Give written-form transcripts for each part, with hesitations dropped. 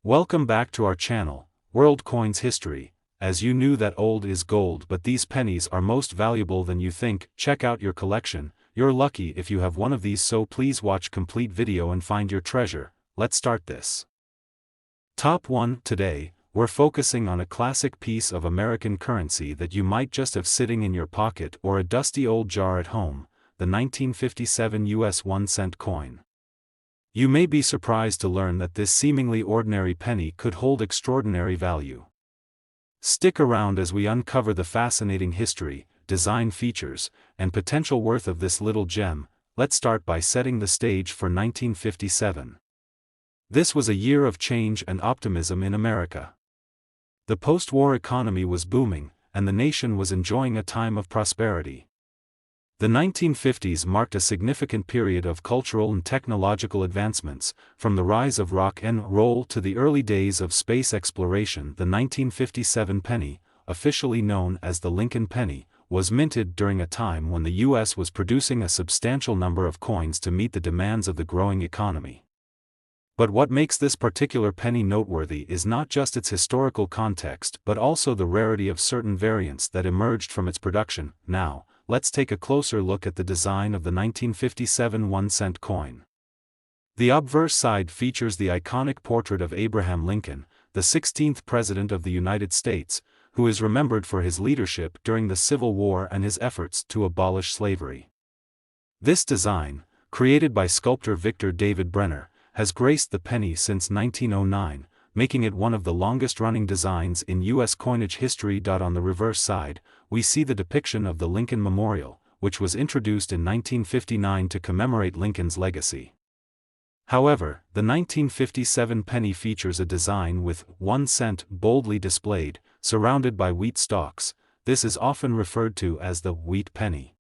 Welcome back to our channel, World Coins History. As you knew that old is gold, but these pennies are most valuable than you think. Check out your collection. You're lucky if you have one of these, so please watch complete video and find your treasure. Let's start this. Top 1. Today, we're focusing on a classic piece of American currency that you might just have sitting in your pocket or a dusty old jar at home, the 1957 US 1-cent coin. You may be surprised to learn that this seemingly ordinary penny could hold extraordinary value. Stick around as we uncover the fascinating history, design features, and potential worth of this little gem. Let's start by setting the stage for 1957. This was a year of change and optimism in America. The post-war economy was booming, and the nation was enjoying a time of prosperity. The 1950s marked a significant period of cultural and technological advancements, from the rise of rock and roll to the early days of space exploration. The 1957 penny, officially known as the Lincoln penny, was minted during a time when the U.S. was producing a substantial number of coins to meet the demands of the growing economy. But what makes this particular penny noteworthy is not just its historical context but also the rarity of certain variants that emerged from its production. Now, let's take a closer look at the design of the 1957 1-cent coin. The obverse side features the iconic portrait of Abraham Lincoln, the 16th President of the United States, who is remembered for his leadership during the Civil War and his efforts to abolish slavery. This design, created by sculptor Victor David Brenner, has graced the penny since 1909, making it one of the longest-running designs in U.S. coinage history. On the reverse side, we see the depiction of the Lincoln Memorial, which was introduced in 1959 to commemorate Lincoln's legacy. However, the 1957 penny features a design with 1 cent boldly displayed, surrounded by wheat stalks. This is often referred to as the wheat penny.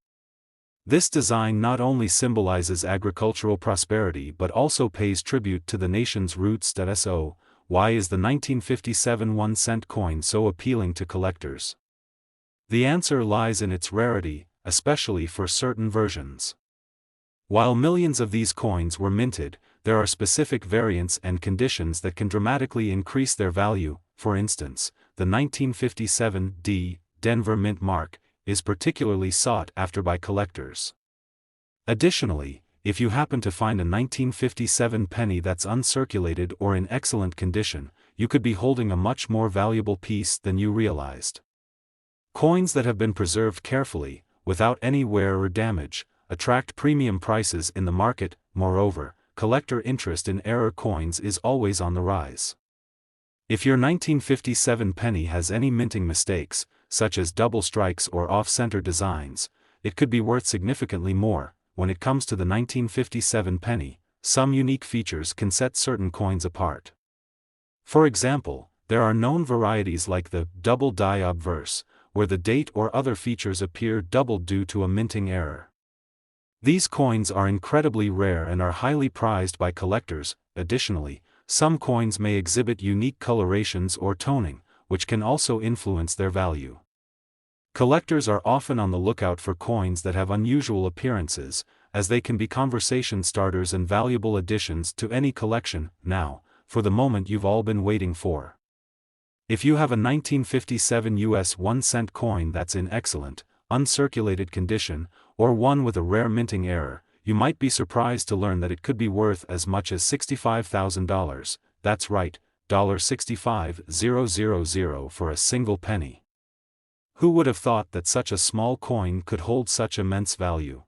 This design not only symbolizes agricultural prosperity but also pays tribute to the nation's roots. So, why is the 1957 1-cent coin so appealing to collectors? The answer lies in its rarity, especially for certain versions. While millions of these coins were minted, there are specific variants and conditions that can dramatically increase their value. For instance, the 1957 D. Denver Mint mark is particularly sought after by collectors. Additionally, if you happen to find a 1957 penny that's uncirculated or in excellent condition, you could be holding a much more valuable piece than you realized. Coins that have been preserved carefully, without any wear or damage, attract premium prices in the market. Moreover, collector interest in error coins is always on the rise. If your 1957 penny has any minting mistakes, such as double strikes or off-center designs, it could be worth significantly more. When it comes to the 1957 penny, some unique features can set certain coins apart. For example, there are known varieties like the double die obverse, where the date or other features appear doubled due to a minting error. These coins are incredibly rare and are highly prized by collectors. Additionally, some coins may exhibit unique colorations or toning, which can also influence their value. Collectors are often on the lookout for coins that have unusual appearances, as they can be conversation starters and valuable additions to any collection. Now, for the moment you've all been waiting for. If you have a 1957 US 1-cent coin that's in excellent, uncirculated condition, or one with a rare minting error, you might be surprised to learn that it could be worth as much as $65,000. That's right, $65,000 for a single penny. Who would have thought that such a small coin could hold such immense value?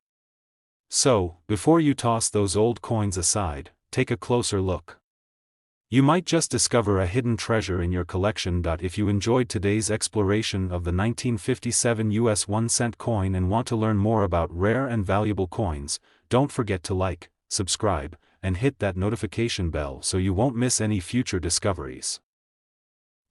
So, before you toss those old coins aside, take a closer look. You might just discover a hidden treasure in your collection. If you enjoyed today's exploration of the 1957 US 1-cent coin and want to learn more about rare and valuable coins, don't forget to like, subscribe, and hit that notification bell so you won't miss any future discoveries.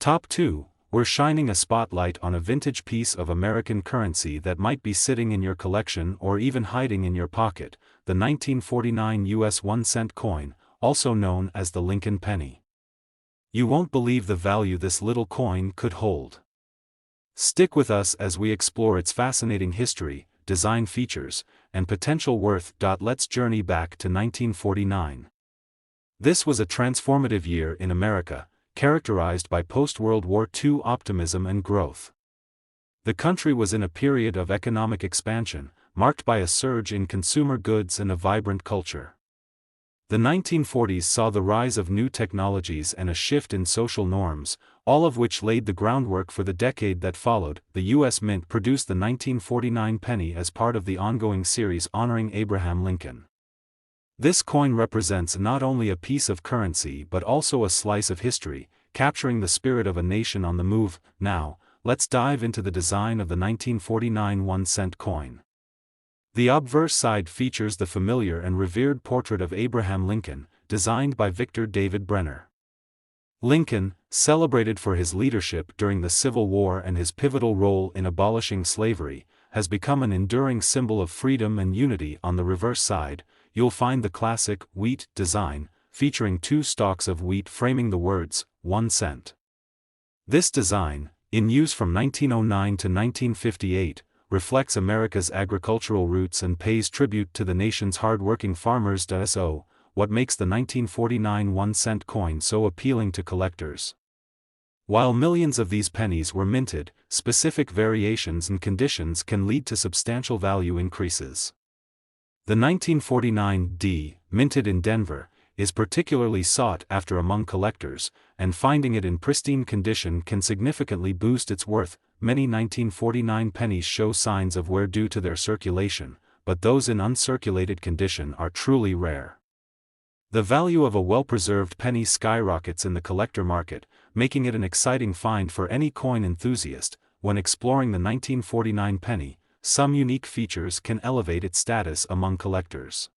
Top 2. We're shining a spotlight on a vintage piece of American currency that might be sitting in your collection or even hiding in your pocket, the 1949 US 1-cent coin, also known as the Lincoln penny. You won't believe the value this little coin could hold. Stick with us as we explore its fascinating history, design features, and potential worth. Let's journey back to 1949. This was a transformative year in America, characterized by post-World War II optimism and growth. The country was in a period of economic expansion, marked by a surge in consumer goods and a vibrant culture. The 1940s saw the rise of new technologies and a shift in social norms, all of which laid the groundwork for the decade that followed. The U.S. Mint produced the 1949 penny as part of the ongoing series honoring Abraham Lincoln. This coin represents not only a piece of currency but also a slice of history, capturing the spirit of a nation on the move. Now, let's dive into the design of the 1949 1-cent coin. The obverse side features the familiar and revered portrait of Abraham Lincoln, designed by Victor David Brenner. Lincoln, celebrated for his leadership during the Civil War and his pivotal role in abolishing slavery, has become an enduring symbol of freedom and unity. On the reverse side, you'll find the classic wheat design, featuring 2 stalks of wheat framing the words, 1 cent. This design, in use from 1909 to 1958, reflects America's agricultural roots and pays tribute to the nation's hard-working farmers. So, what makes the 1949 1-cent coin so appealing to collectors? While millions of these pennies were minted, specific variations and conditions can lead to substantial value increases. The 1949 minted in Denver, is particularly sought after among collectors, and finding it in pristine condition can significantly boost its worth. Many 1949 pennies show signs of wear due to their circulation, but those in uncirculated condition are truly rare. The value of a well-preserved penny skyrockets in the collector market, making it an exciting find for any coin enthusiast. When exploring the 1949 penny, some unique features can elevate its status among collectors.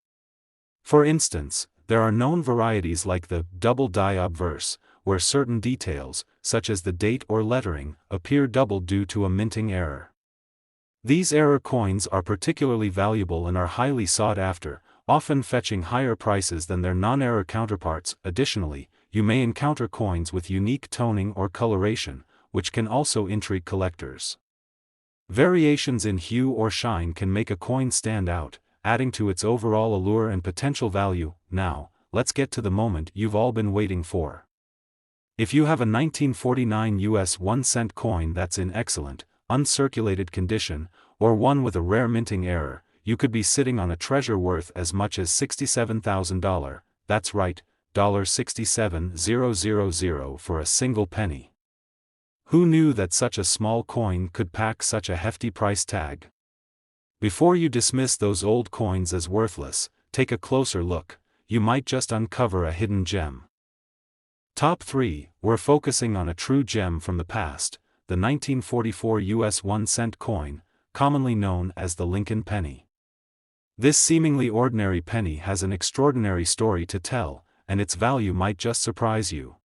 For instance, there are known varieties like the double die obverse, where certain details, such as the date or lettering, appear double due to a minting error. These error coins are particularly valuable and are highly sought after, often fetching higher prices than their non-error counterparts. Additionally, you may encounter coins with unique toning or coloration, which can also intrigue collectors. Variations in hue or shine can make a coin stand out, adding to its overall allure and potential value. Now, let's get to the moment you've all been waiting for. If you have a 1949 US 1-cent coin that's in excellent, uncirculated condition, or one with a rare minting error, you could be sitting on a treasure worth as much as $67,000, that's right, $67,000 for a single penny. Who knew that such a small coin could pack such a hefty price tag? Before you dismiss those old coins as worthless, take a closer look. You might just uncover a hidden gem. Top 3, we're focusing on a true gem from the past, the 1944 US 1-cent coin, commonly known as the Lincoln penny. This seemingly ordinary penny has an extraordinary story to tell, and its value might just surprise you.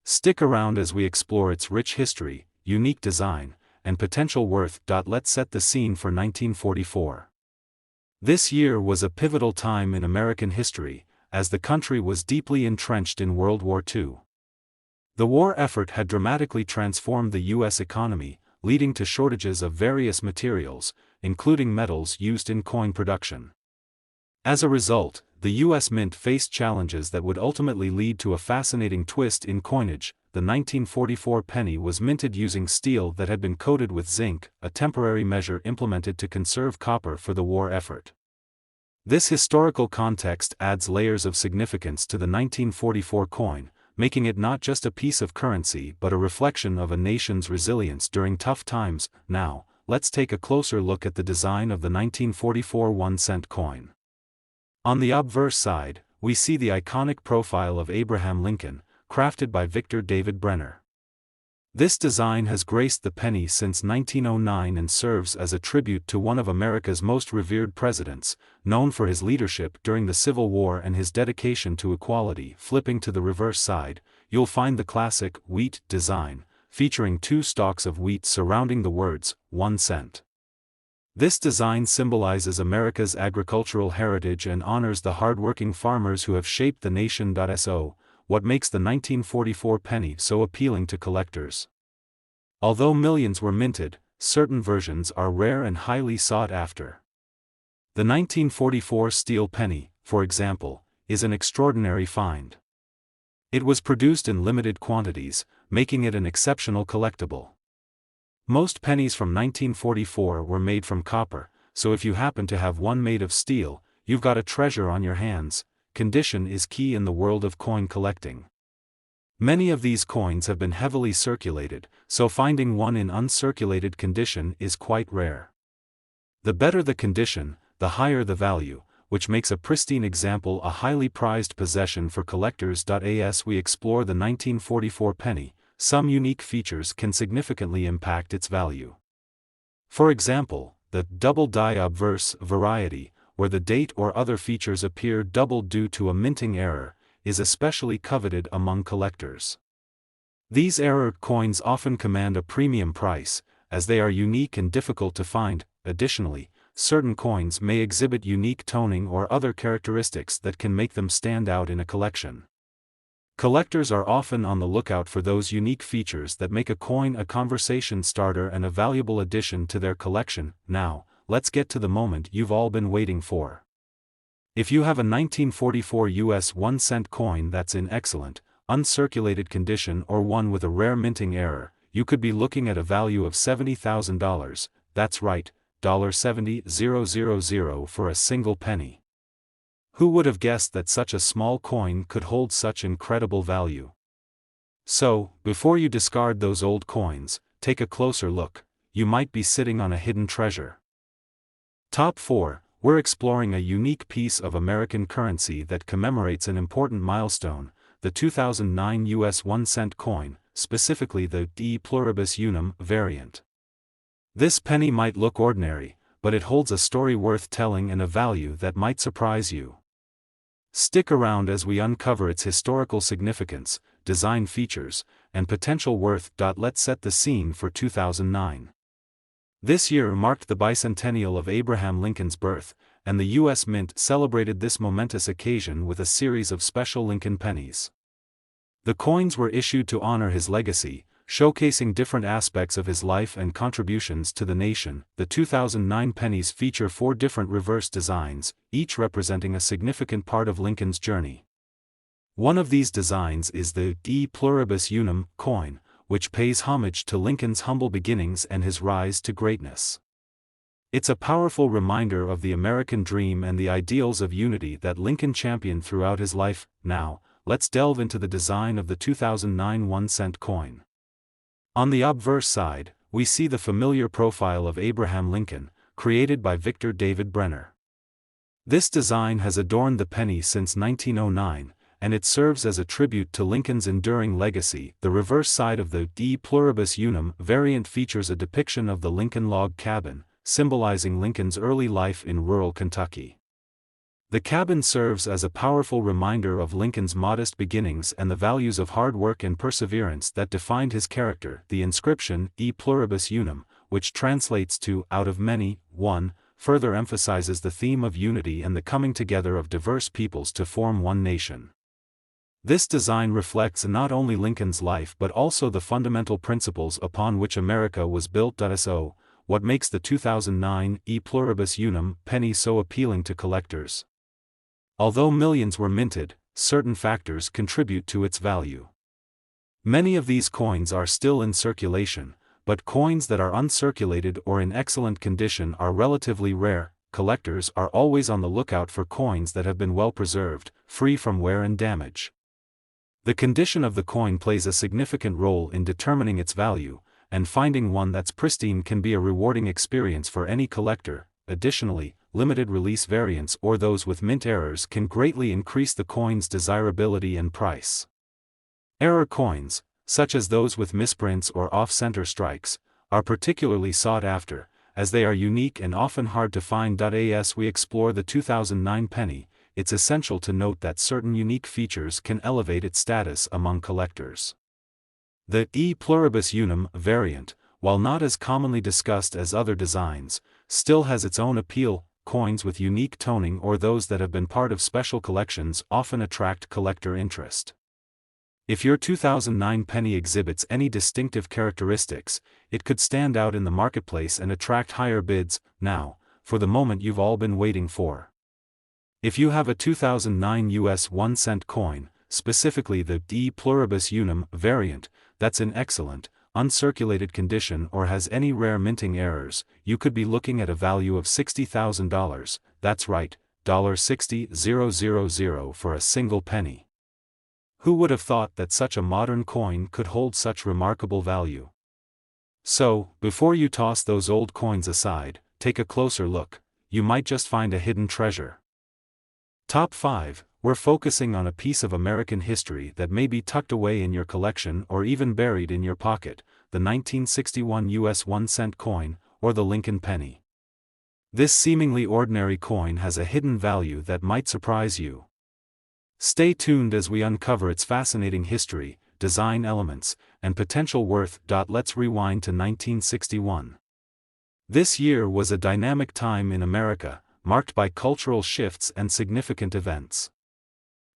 Stick around as we explore its rich history, unique design, and potential worth. Let's set the scene for 1944. This year was a pivotal time in American history, as the country was deeply entrenched in World War II. The war effort had dramatically transformed the U.S. economy, leading to shortages of various materials, including metals used in coin production. As a result, the U.S. Mint faced challenges that would ultimately lead to a fascinating twist in coinage. The 1944 penny was minted using steel that had been coated with zinc, a temporary measure implemented to conserve copper for the war effort. This historical context adds layers of significance to the 1944 coin, making it not just a piece of currency but a reflection of a nation's resilience during tough times. Now, let's take a closer look at the design of the 1944 1-cent coin. On the obverse side, we see the iconic profile of Abraham Lincoln, crafted by Victor David Brenner. This design has graced the penny since 1909 and serves as a tribute to one of America's most revered presidents, known for his leadership during the Civil War and his dedication to equality. Flipping to the reverse side, you'll find the classic wheat design, featuring 2 stalks of wheat surrounding the words, 1 cent. This design symbolizes America's agricultural heritage and honors the hard-working farmers who have shaped the nation. So, what makes the 1944 penny so appealing to collectors? Although millions were minted, certain versions are rare and highly sought after. The 1944 steel penny, for example, is an extraordinary find. It was produced in limited quantities, making it an exceptional collectible. Most pennies from 1944 were made from copper, so if you happen to have one made of steel, you've got a treasure on your hands. Condition is key in the world of coin collecting. Many of these coins have been heavily circulated, so finding one in uncirculated condition is quite rare. The better the condition, the higher the value, which makes a pristine example a highly prized possession for collectors. As we explore the 1944 penny, some unique features can significantly impact its value. For example, the double die obverse variety, where the date or other features appear doubled due to a minting error, is especially coveted among collectors. These errored coins often command a premium price, as they are unique and difficult to find. Additionally, certain coins may exhibit unique toning or other characteristics that can make them stand out in a collection. Collectors are often on the lookout for those unique features that make a coin a conversation starter and a valuable addition to their collection. Now, let's get to the moment you've all been waiting for. If you have a 1944 US 1-cent coin that's in excellent, uncirculated condition or one with a rare minting error, you could be looking at a value of $70,000, that's right, $70,000 for a single penny. Who would have guessed that such a small coin could hold such incredible value? So, before you discard those old coins, take a closer look. You might be sitting on a hidden treasure. Top 4, we're exploring a unique piece of American currency that commemorates an important milestone, the 2009 US 1-cent coin, specifically the E pluribus unum variant. This penny might look ordinary, but it holds a story worth telling and a value that might surprise you. Stick around as we uncover its historical significance, design features, and potential worth. Let's set the scene for 2009. This year marked the bicentennial of Abraham Lincoln's birth, and the U.S. Mint celebrated this momentous occasion with a series of special Lincoln pennies. The coins were issued to honor his legacy, showcasing different aspects of his life and contributions to the nation. The 2009 pennies feature 4 different reverse designs, each representing a significant part of Lincoln's journey. One of these designs is the E pluribus unum coin, which pays homage to Lincoln's humble beginnings and his rise to greatness. It's a powerful reminder of the American dream and the ideals of unity that Lincoln championed throughout his life. Now, let's delve into the design of the 2009 1-cent coin. On the obverse side, we see the familiar profile of Abraham Lincoln, created by Victor David Brenner. This design has adorned the penny since 1909, and it serves as a tribute to Lincoln's enduring legacy. The reverse side of the E pluribus unum variant features a depiction of the Lincoln log cabin, symbolizing Lincoln's early life in rural Kentucky. The cabin serves as a powerful reminder of Lincoln's modest beginnings and the values of hard work and perseverance that defined his character. The inscription, E pluribus unum, which translates to out of many, one, further emphasizes the theme of unity and the coming together of diverse peoples to form one nation. This design reflects not only Lincoln's life but also the fundamental principles upon which America was built. So, what makes the 2009 E pluribus unum penny so appealing to collectors? Although millions were minted, certain factors contribute to its value. Many of these coins are still in circulation, but coins that are uncirculated or in excellent condition are relatively rare. Collectors are always on the lookout for coins that have been well preserved, free from wear and damage. The condition of the coin plays a significant role in determining its value, and finding one that's pristine can be a rewarding experience for any collector. Additionally, limited release variants or those with mint errors can greatly increase the coin's desirability and price. Error coins, such as those with misprints or off-center strikes, are particularly sought after, as they are unique and often hard to find. As we explore the 2009 penny, it's essential to note that certain unique features can elevate its status among collectors. The E pluribus unum variant, while not as commonly discussed as other designs, still has its own appeal. Coins with unique toning or those that have been part of special collections often attract collector interest. If your 2009 penny exhibits any distinctive characteristics, it could stand out in the marketplace and attract higher bids. Now, for the moment you've all been waiting for. If you have a 2009 US 1-cent coin, specifically the de pluribus unum variant, that's in excellent, uncirculated condition or has any rare minting errors, you could be looking at a value of $60,000, that's right, $60,000 for a single penny. Who would have thought that such a modern coin could hold such remarkable value? So, before you toss those old coins aside, take a closer look, you might just find a hidden treasure. Top 5, we're focusing on a piece of American history that may be tucked away in your collection or even buried in your pocket, the 1961 US 1-cent coin, or the Lincoln penny. This seemingly ordinary coin has a hidden value that might surprise you. Stay tuned as we uncover its fascinating history, design elements, and potential worth. Let's rewind to 1961. This year was a dynamic time in America, marked by cultural shifts and significant events.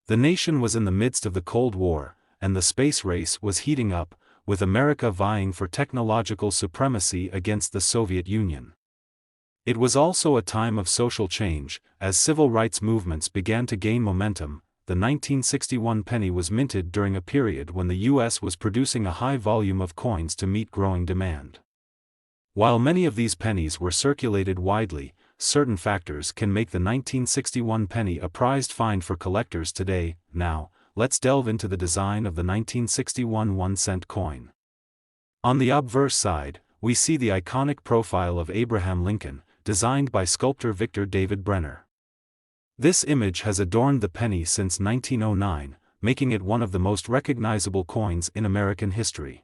The nation was in the midst of the Cold War, and the space race was heating up, with America vying for technological supremacy against the Soviet Union. It was also a time of social change, as civil rights movements began to gain momentum. The 1961 penny was minted during a period when the U.S. was producing a high volume of coins to meet growing demand. While many of these pennies were circulated widely, certain factors can make the 1961 penny a prized find for collectors today. Now, let's delve into the design of the 1961 1-cent coin. On the obverse side, we see the iconic profile of Abraham Lincoln, designed by sculptor Victor David Brenner. This image has adorned the penny since 1909, making it one of the most recognizable coins in American history.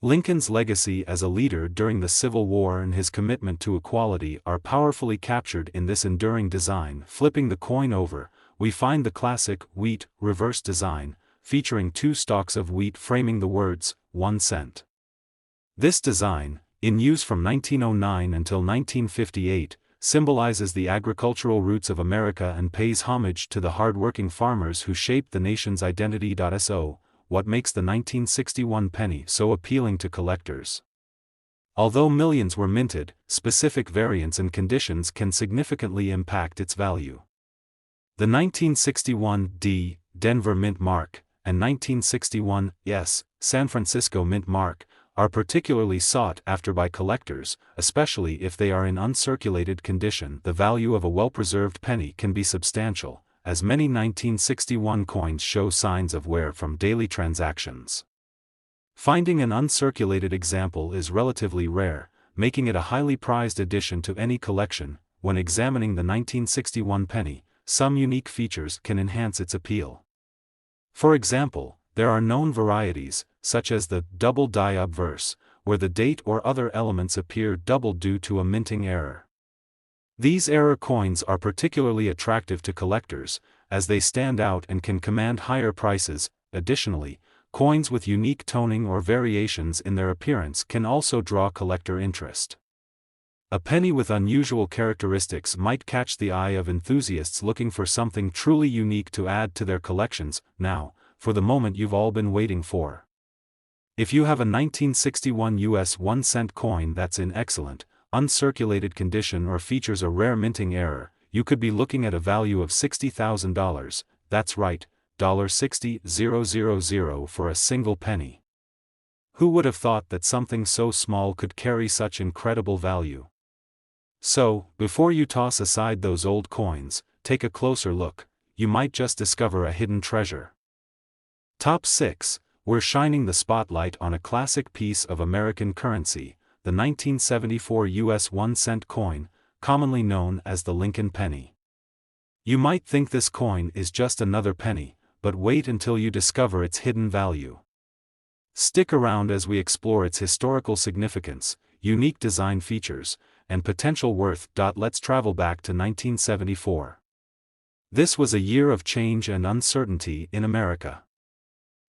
Lincoln's legacy as a leader during the Civil War and his commitment to equality are powerfully captured in this enduring design. Flipping the coin over, we find the classic wheat reverse design, featuring two stalks of wheat framing the words 1 cent. This design, in use from 1909 until 1958, symbolizes the agricultural roots of America and pays homage to the hard-working farmers who shaped the nation's identity. So, what makes the 1961 penny so appealing to collectors? Although millions were minted, specific variants and conditions can significantly impact its value. The 1961 D. Denver Mint Mark, and 1961 S. San Francisco Mint Mark, are particularly sought after by collectors, especially if they are in uncirculated condition. The value of a well-preserved penny can be substantial, as many 1961 coins show signs of wear from daily transactions. Finding an uncirculated example is relatively rare, making it a highly prized addition to any collection. When examining the 1961 penny, some unique features can enhance its appeal. For example, there are known varieties, such as the double die obverse, where the date or other elements appear doubled due to a minting error. These error coins are particularly attractive to collectors, as they stand out and can command higher prices. Additionally, coins with unique toning or variations in their appearance can also draw collector interest. A penny with unusual characteristics might catch the eye of enthusiasts looking for something truly unique to add to their collections. Now, for the moment you've all been waiting for. If you have a 1961 US 1-cent coin that's in excellent, uncirculated condition or features a rare minting error, you could be looking at a value of $60,000, that's right, $60,000 for a single penny. Who would have thought that something so small could carry such incredible value? So, before you toss aside those old coins, take a closer look, you might just discover a hidden treasure. Top 6, we're shining the spotlight on a classic piece of American currency, the 1974 US 1-cent coin, commonly known as the Lincoln penny. You might think this coin is just another penny, but wait until you discover its hidden value. Stick around as we explore its historical significance, unique design features, and potential worth. Let's travel back to 1974. This was a year of change and uncertainty in America.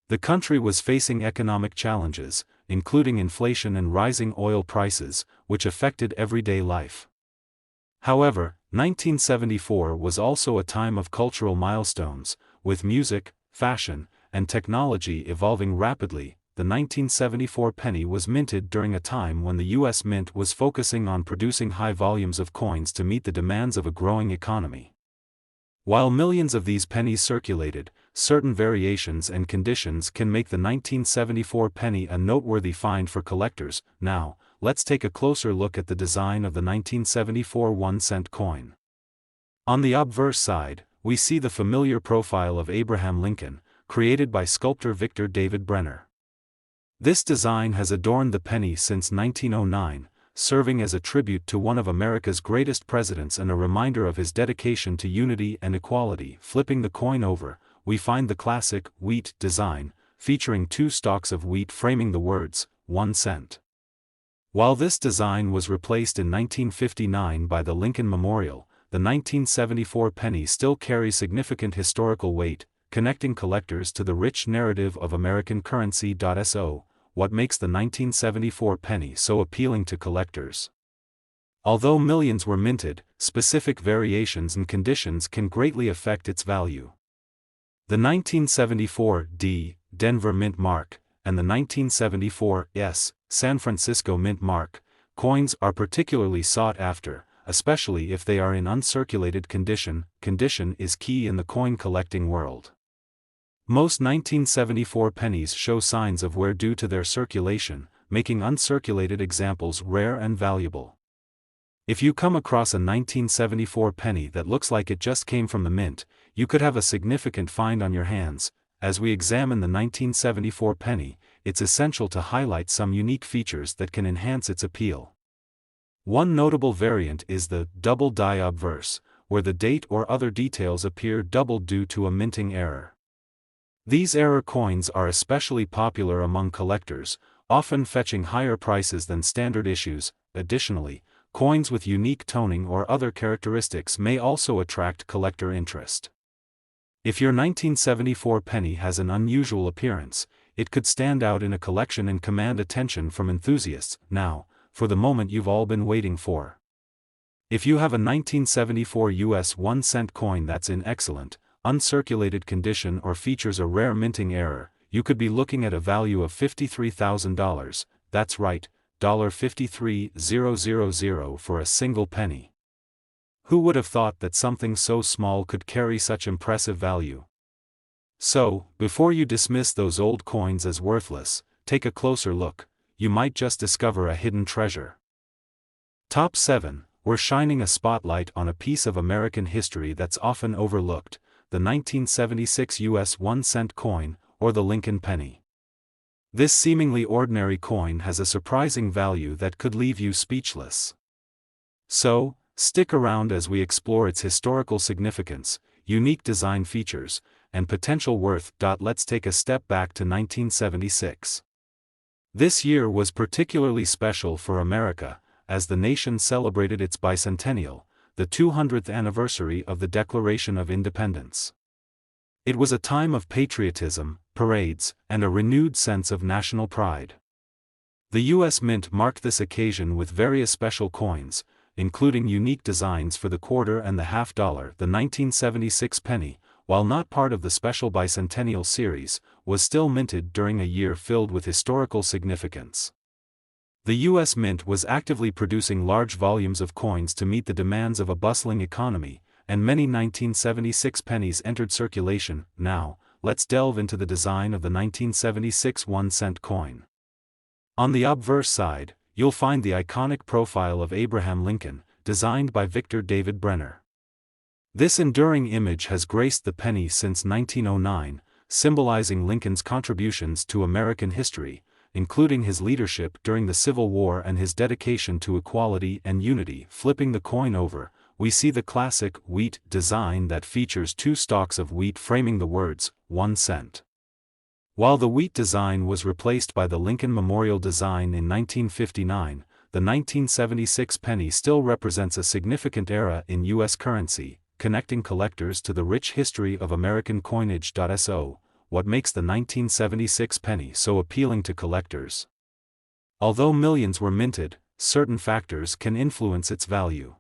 The country was facing economic challenges, including inflation and rising oil prices, which affected everyday life. However, 1974 was also a time of cultural milestones, with music, fashion, and technology evolving rapidly. The 1974 penny was minted during a time when the U.S. Mint was focusing on producing high volumes of coins to meet the demands of a growing economy. While millions of these pennies circulated, certain variations and conditions can make the 1974 penny a noteworthy find for collectors. Now, let's take a closer look at the design of the 1974 1-cent coin. On the obverse side, we see the familiar profile of Abraham Lincoln, created by sculptor Victor David Brenner. This design has adorned the penny since 1909, serving as a tribute to one of America's greatest presidents and a reminder of his dedication to unity and equality. Flipping the coin over, we find the classic wheat design, featuring two stalks of wheat framing the words, 1 cent. While this design was replaced in 1959 by the Lincoln Memorial, the 1974 penny still carries significant historical weight, connecting collectors to the rich narrative of American currency. So, what makes the 1974 penny so appealing to collectors? Although millions were minted, specific variations and conditions can greatly affect its value. The 1974 D. Denver Mint Mark and the 1974 S. San Francisco Mint Mark coins are particularly sought after, especially if they are in uncirculated condition. Condition is key in the coin collecting world. Most 1974 pennies show signs of wear due to their circulation, making uncirculated examples rare and valuable. If you come across a 1974 penny that looks like it just came from the mint, you could have a significant find on your hands. As we examine the 1974 penny, it's essential to highlight some unique features that can enhance its appeal. One notable variant is the double die obverse, where the date or other details appear doubled due to a minting error. These error coins are especially popular among collectors, often fetching higher prices than standard issues. Additionally, coins with unique toning or other characteristics may also attract collector interest. If your 1974 penny has an unusual appearance, it could stand out in a collection and command attention from enthusiasts. Now, for the moment you've all been waiting for. If you have a 1974 US 1-cent coin that's in excellent, uncirculated condition or features a rare minting error, you could be looking at a value of $53,000, that's right, $53,000 for a single penny. Who would have thought that something so small could carry such impressive value? So, before you dismiss those old coins as worthless, take a closer look. You might just discover a hidden treasure. Top 7. We're shining a spotlight on a piece of American history that's often overlooked, the 1976 US 1-cent coin, or the Lincoln penny. This seemingly ordinary coin has a surprising value that could leave you speechless. So, stick around as we explore its historical significance, unique design features, and potential worth. Let's take a step back to 1976. This year was particularly special for America, as the nation celebrated its bicentennial, the 200th anniversary of the Declaration of Independence. It was a time of patriotism, parades, and a renewed sense of national pride. The U.S. Mint marked this occasion with various special coins, including unique designs for the quarter and the half-dollar. The 1976 penny, while not part of the special bicentennial series, was still minted during a year filled with historical significance. The U.S. Mint was actively producing large volumes of coins to meet the demands of a bustling economy, and many 1976 pennies entered circulation. Now, let's delve into the design of the 1976 1-cent coin. On the obverse side, you'll find the iconic profile of Abraham Lincoln, designed by Victor David Brenner. This enduring image has graced the penny since 1909, symbolizing Lincoln's contributions to American history, including his leadership during the Civil War and his dedication to equality and unity. Flipping the coin over, we see the classic wheat design that features two stalks of wheat framing the words, 1 cent. While the wheat design was replaced by the Lincoln Memorial design in 1959, the 1976 penny still represents a significant era in U.S. currency, connecting collectors to the rich history of American coinage. So, what makes the 1976 penny so appealing to collectors? Although millions were minted, certain factors can influence its value.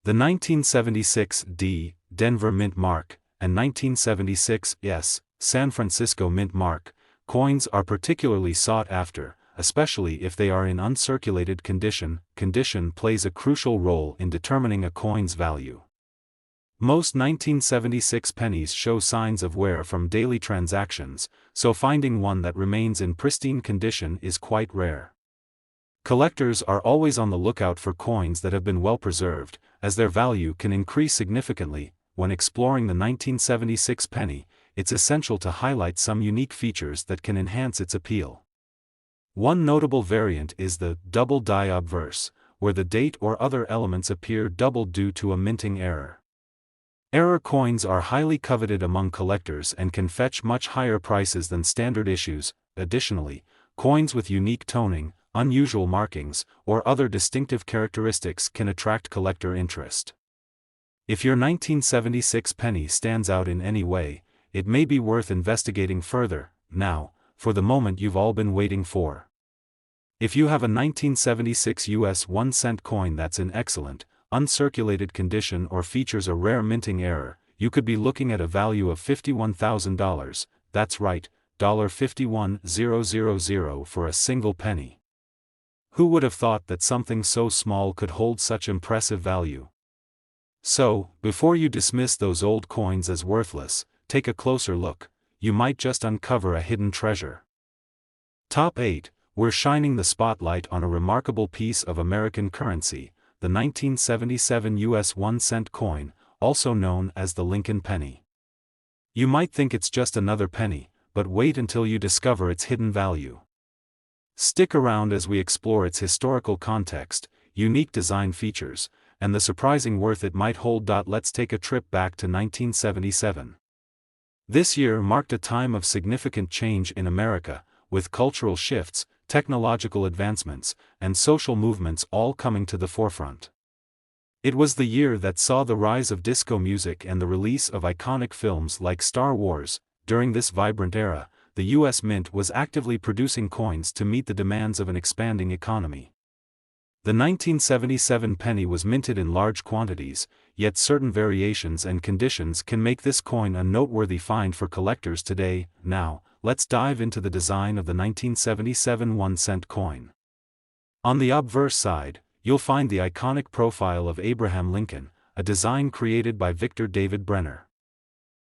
The 1976 D. Denver Mint Mark and 1976 S. San Francisco Mint Mark coins are particularly sought after, especially if they are in uncirculated condition. Condition plays a crucial role in determining a coin's value. Most 1976 pennies show signs of wear from daily transactions, so finding one that remains in pristine condition is quite rare. Collectors are always on the lookout for coins that have been well preserved, as their value can increase significantly. When exploring the 1976 penny, it's essential to highlight some unique features that can enhance its appeal. One notable variant is the double die obverse, where the date or other elements appear doubled due to a minting error. Error coins are highly coveted among collectors and can fetch much higher prices than standard issues. Additionally, coins with unique toning, unusual markings, or other distinctive characteristics can attract collector interest. If your 1976 penny stands out in any way, it may be worth investigating further. Now, for the moment you've all been waiting for. If you have a 1976 US 1-cent coin that's in excellent, uncirculated condition or features a rare minting error, you could be looking at a value of $51,000, that's right, $51,000 for a single penny. Who would have thought that something so small could hold such impressive value? So, before you dismiss those old coins as worthless, take a closer look. You might just uncover a hidden treasure. Top 8. We're shining the spotlight on a remarkable piece of American currency, the 1977 US 1-cent coin, also known as the Lincoln penny. You might think it's just another penny, but wait until you discover its hidden value. Stick around as we explore its historical context, unique design features, and the surprising worth it might hold. Let's take a trip back to 1977. This year marked a time of significant change in America, with cultural shifts, technological advancements, and social movements all coming to the forefront. It was the year that saw the rise of disco music and the release of iconic films like Star Wars. During this vibrant era, the U.S. Mint was actively producing coins to meet the demands of an expanding economy. The 1977 penny was minted in large quantities, yet certain variations and conditions can make this coin a noteworthy find for collectors today. Now, let's dive into the design of the 1977 1-cent coin. On the obverse side, you'll find the iconic profile of Abraham Lincoln, a design created by Victor David Brenner.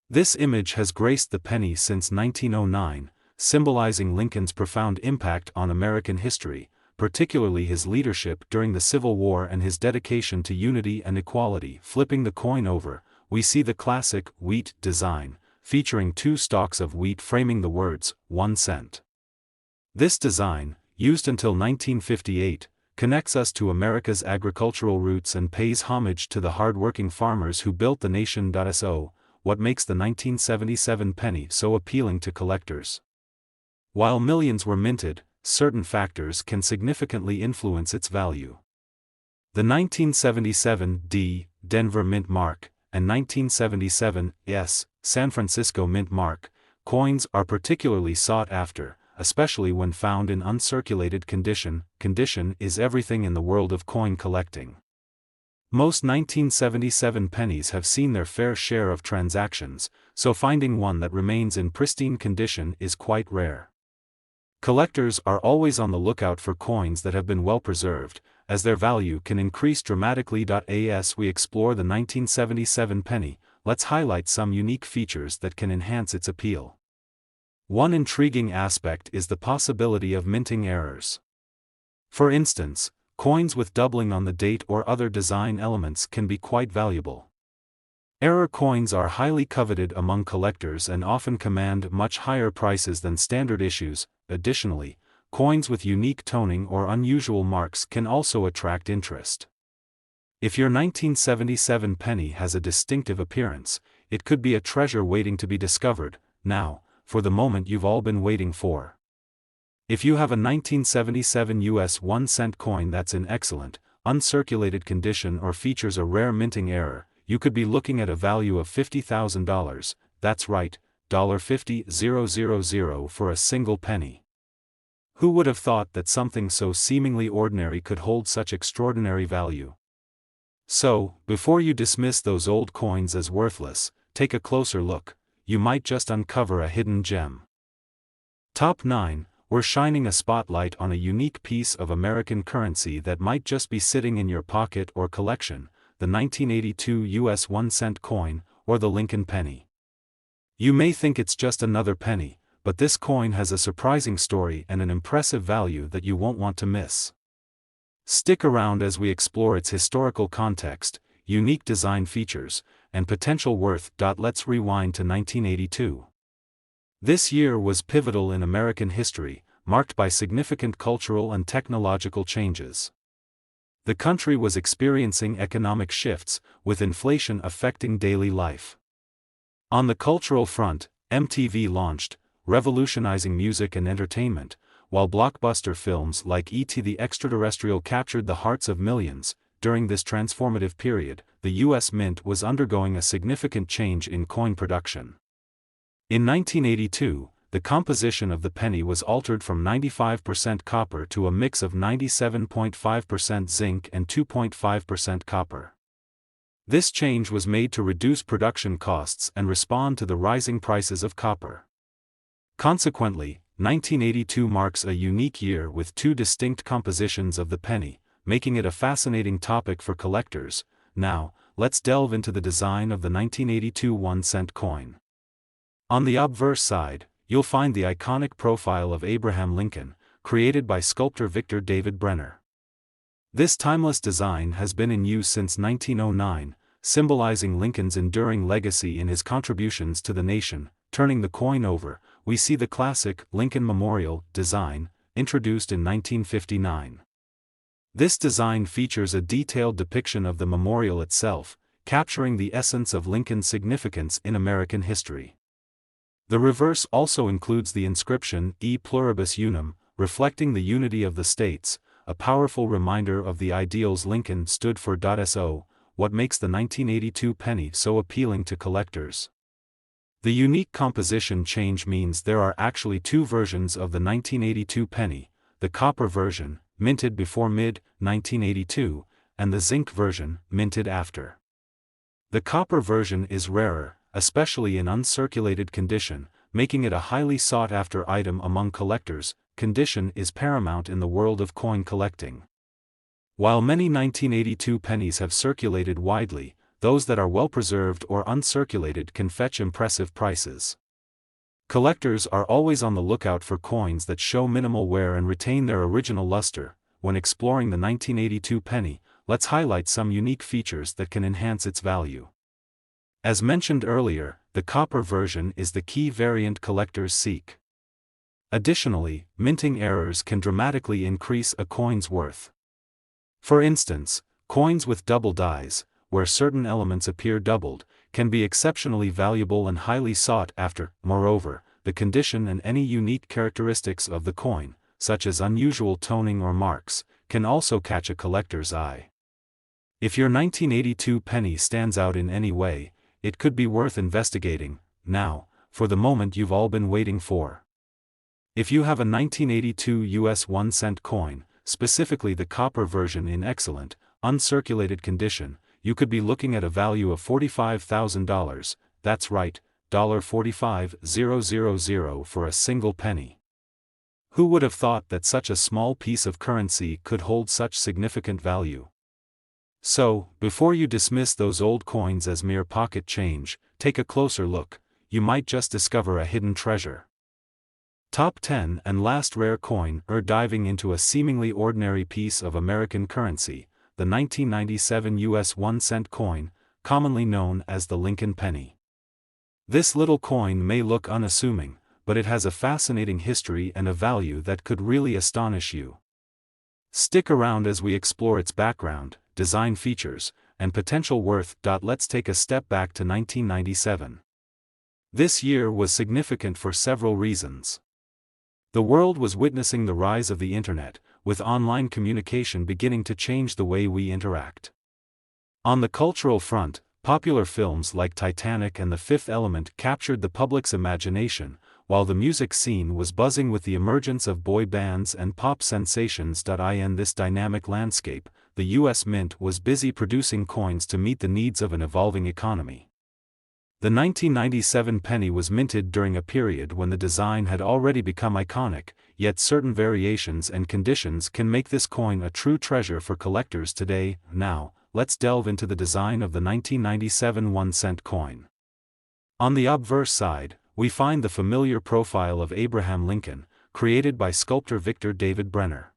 This image has graced the penny since 1909, symbolizing Lincoln's profound impact on American history, particularly his leadership during the Civil War and his dedication to unity and equality. Flipping the coin over, we see the classic wheat design, featuring two stalks of wheat framing the words 1 cent. This design, used until 1958, connects us to America's agricultural roots and pays homage to the hard-working farmers who built the nation. So, what makes the 1977 penny so appealing to collectors? While millions were minted, certain factors can significantly influence its value. The 1977 D. Denver Mint Mark and 1977 S. San Francisco Mint Mark coins are particularly sought after, especially when found in uncirculated condition. Condition is everything in the world of coin collecting. Most 1977 pennies have seen their fair share of transactions, so finding one that remains in pristine condition is quite rare. Collectors are always on the lookout for coins that have been well preserved, as their value can increase dramatically. As we explore the 1977 penny, let's highlight some unique features that can enhance its appeal. One intriguing aspect is the possibility of minting errors. For instance, coins with doubling on the date or other design elements can be quite valuable. Error coins are highly coveted among collectors and often command much higher prices than standard issues. Additionally, coins with unique toning or unusual marks can also attract interest. If your 1977 penny has a distinctive appearance, it could be a treasure waiting to be discovered. Now, for the moment you've all been waiting for. If you have a 1977 US 1-cent coin that's in excellent, uncirculated condition or features a rare minting error, you could be looking at a value of $50,000, that's right, $50,000 for a single penny. Who would have thought that something so seemingly ordinary could hold such extraordinary value? So, before you dismiss those old coins as worthless, take a closer look. You might just uncover a hidden gem. Top 9. We're shining a spotlight on a unique piece of American currency that might just be sitting in your pocket or collection, the 1982 US 1-cent coin, or the Lincoln penny. You may think it's just another penny, but this coin has a surprising story and an impressive value that you won't want to miss. Stick around as we explore its historical context, unique design features, and potential worth. Let's rewind to 1982. This year was pivotal in American history, marked by significant cultural and technological changes. The country was experiencing economic shifts, with inflation affecting daily life. On the cultural front, MTV launched, revolutionizing music and entertainment, while blockbuster films like E.T. the Extraterrestrial captured the hearts of millions. During this transformative period, the U.S. Mint was undergoing a significant change in coin production. In 1982, the composition of the penny was altered from 95% copper to a mix of 97.5% zinc and 2.5% copper. This change was made to reduce production costs and respond to the rising prices of copper. Consequently, 1982 marks a unique year with two distinct compositions of the penny, making it a fascinating topic for collectors. Now, let's delve into the design of the 1982 1-cent coin. On the obverse side, you'll find the iconic profile of Abraham Lincoln, created by sculptor Victor David Brenner. This timeless design has been in use since 1909, symbolizing Lincoln's enduring legacy in his contributions to the nation. Turning the coin over, we see the classic Lincoln Memorial design, introduced in 1959. This design features a detailed depiction of the memorial itself, capturing the essence of Lincoln's significance in American history. The reverse also includes the inscription E Pluribus Unum, reflecting the unity of the states, a powerful reminder of the ideals Lincoln stood for. So, what makes the 1982 penny so appealing to collectors? The unique composition change means there are actually two versions of the 1982 penny, the copper version, minted before mid-1982, and the zinc version, minted after. The copper version is rarer, especially in uncirculated condition, making it a highly sought-after item among collectors. Condition is paramount in the world of coin collecting. While many 1982 pennies have circulated widely, those that are well preserved or uncirculated can fetch impressive prices. Collectors are always on the lookout for coins that show minimal wear and retain their original luster. When exploring the 1982 penny, let's highlight some unique features that can enhance its value. As mentioned earlier, the copper version is the key variant collectors seek. Additionally, minting errors can dramatically increase a coin's worth. For instance, coins with double dies, where certain elements appear doubled, can be exceptionally valuable and highly sought after. Moreover, the condition and any unique characteristics of the coin, such as unusual toning or marks, can also catch a collector's eye. If your 1982 penny stands out in any way, it could be worth investigating. Now, for the moment you've all been waiting for. If you have a 1982 US 1-cent coin, specifically the copper version in excellent, uncirculated condition, you could be looking at a value of $45,000, that's right, $45,000 for a single penny. Who would have thought that such a small piece of currency could hold such significant value? So, before you dismiss those old coins as mere pocket change, take a closer look. You might just discover a hidden treasure. Top 10 and last rare coin. Diving into a seemingly ordinary piece of American currency, the 1997 US 1-cent coin, commonly known as the Lincoln penny. This little coin may look unassuming, but it has a fascinating history and a value that could really astonish you. Stick around as we explore its background, design features, and potential worth. Let's take a step back to 1997. This year was significant for several reasons. The world was witnessing the rise of the internet, with online communication beginning to change the way we interact. On the cultural front, popular films like Titanic and The Fifth Element captured the public's imagination, while the music scene was buzzing with the emergence of boy bands and pop sensations. In this dynamic landscape, the US Mint was busy producing coins to meet the needs of an evolving economy. The 1997 penny was minted during a period when the design had already become iconic, yet certain variations and conditions can make this coin a true treasure for collectors today. Now, let's delve into the design of the 1997 1-cent coin. On the obverse side, we find the familiar profile of Abraham Lincoln, created by sculptor Victor David Brenner.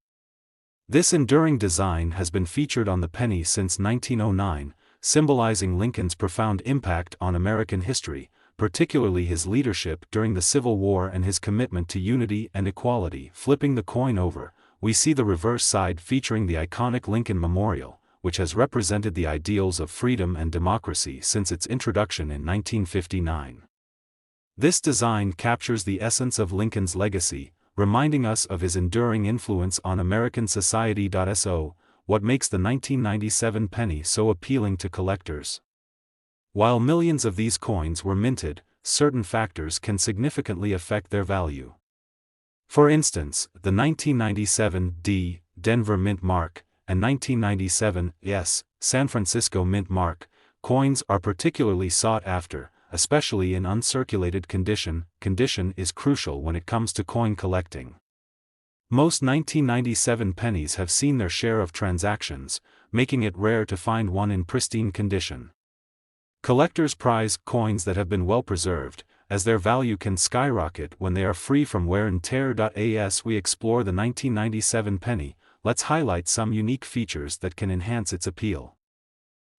This enduring design has been featured on the penny since 1909, symbolizing Lincoln's profound impact on American history, particularly his leadership during the Civil War and his commitment to unity and equality. Flipping the coin over, we see the reverse side featuring the iconic Lincoln Memorial, which has represented the ideals of freedom and democracy since its introduction in 1959. This design captures the essence of Lincoln's legacy, reminding us of his enduring influence on American society. So, what makes the 1997 penny so appealing to collectors? While millions of these coins were minted, certain factors can significantly affect their value. For instance, the 1997 D. Denver Mint Mark and 1997 S. San Francisco Mint Mark coins are particularly sought after, especially in uncirculated condition. Condition is crucial when it comes to coin collecting. Most 1997 pennies have seen their share of transactions, making it rare to find one in pristine condition. Collectors prize coins that have been well preserved, as their value can skyrocket when they are free from wear and tear. As we explore the 1997 penny, let's highlight some unique features that can enhance its appeal.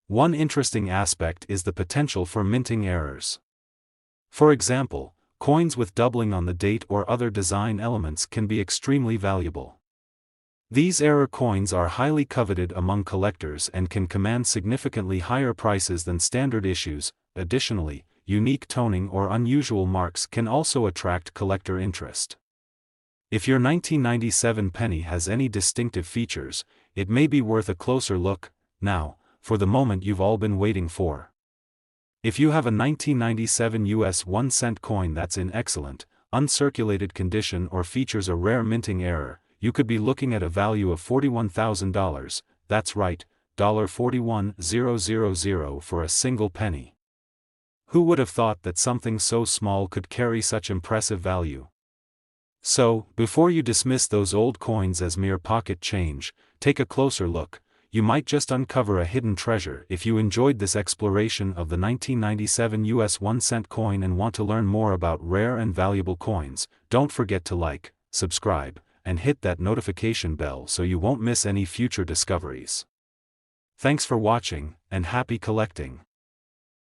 One interesting aspect is the potential for minting errors. For example, coins with doubling on the date or other design elements can be extremely valuable. These error coins are highly coveted among collectors and can command significantly higher prices than standard issues. Additionally, unique toning or unusual marks can also attract collector interest. If your 1997 penny has any distinctive features, it may be worth a closer look. Now, for the moment you've all been waiting for. If you have a 1997 US 1-cent coin that's in excellent, uncirculated condition or features a rare minting error, you could be looking at a value of $41,000, that's right, $41,000 for a single penny. Who would have thought that something so small could carry such impressive value? So, before you dismiss those old coins as mere pocket change, take a closer look. You might just uncover a hidden treasure. If you enjoyed this exploration of the 1997 US 1-cent coin and want to learn more about rare and valuable coins, don't forget to like, subscribe, and hit that notification bell so you won't miss any future discoveries. Thanks for watching, and happy collecting!